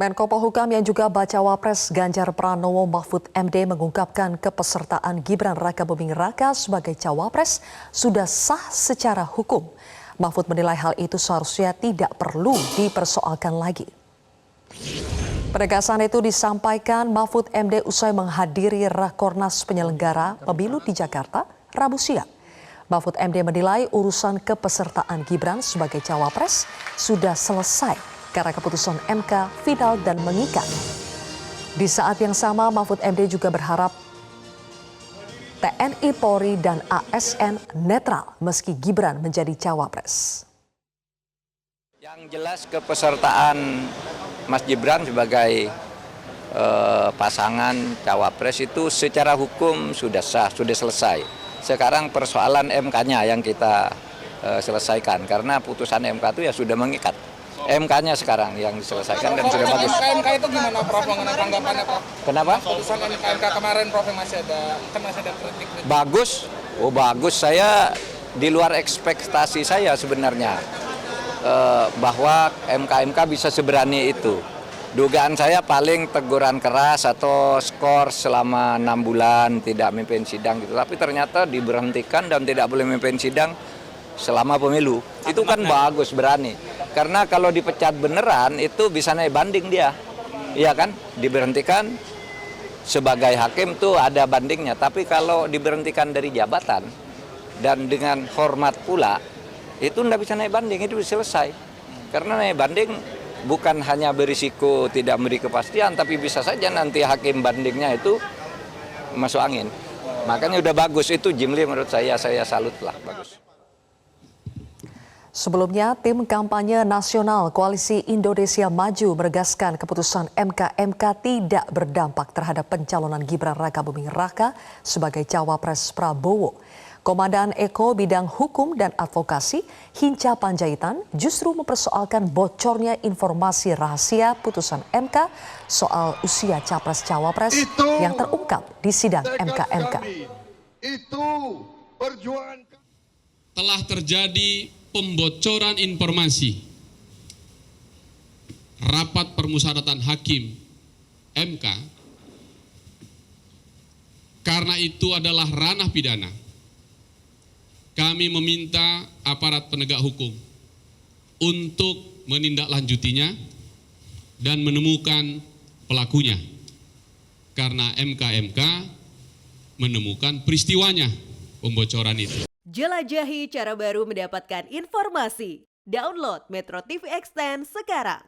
Menko Polhukam yang juga Bacawa Pres Ganjar Pranowo Mahfud MD mengungkapkan kepesertaan Gibran Rakabuming Raka sebagai cawapres sudah sah secara hukum. Mahfud menilai hal itu seharusnya tidak perlu dipersoalkan lagi. Penegasan itu disampaikan Mahfud MD usai menghadiri Rakornas penyelenggara pemilu di Jakarta Rabu siang. Mahfud MD menilai urusan kepesertaan Gibran sebagai cawapres sudah selesai karena keputusan MK final dan mengikat. Di saat yang sama, Mahfud MD juga berharap TNI, Polri, dan ASN netral meski Gibran menjadi cawapres. Yang jelas kepesertaan Mas Gibran sebagai pasangan cawapres itu secara hukum sudah sah, sudah selesai. Sekarang persoalan MK-nya yang kita selesaikan karena putusan MK itu ya sudah mengikat. MK-nya sekarang yang diselesaikan dan sudah bagus. MK itu gimana Prof mengenai tanggapannya Prof? Kenapa? Putusan MK kemarin Prof masih ada kritik. Bagus, oh bagus. Saya di luar ekspektasi saya sebenarnya bahwa MK bisa seberani itu. Dugaan saya paling teguran keras atau skor selama 6 bulan tidak memimpin sidang gitu. Tapi ternyata diberhentikan dan tidak boleh memimpin sidang selama pemilu. Itu kan bagus, berani. Karena kalau dipecat beneran itu bisa naik banding dia. Iya kan? Diberhentikan sebagai hakim tuh ada bandingnya. Tapi kalau diberhentikan dari jabatan dan dengan hormat pula, itu tidak bisa naik banding, itu selesai. Karena naik banding bukan hanya berisiko tidak memberi kepastian, tapi bisa saja nanti hakim bandingnya itu masuk angin. Makanya udah bagus itu Jimli menurut saya salut lah, bagus. Sebelumnya, tim kampanye nasional Koalisi Indonesia Maju menegaskan keputusan MK tidak berdampak terhadap pencalonan Gibran Rakabuming Raka sebagai cawapres Prabowo. Komandan Eko Bidang Hukum dan Advokasi, Hinca Panjaitan, justru mempersoalkan bocornya informasi rahasia putusan MK soal usia capres-cawapres yang terungkap di sidang MK. Telah terjadi pembocoran informasi rapat permusyawaratan hakim MK, karena itu adalah ranah pidana. Kami meminta aparat penegak hukum untuk menindaklanjutinya dan menemukan pelakunya, karena MK menemukan peristiwanya pembocoran itu. Jelajahi cara baru mendapatkan informasi. Download Metro TV Extend sekarang.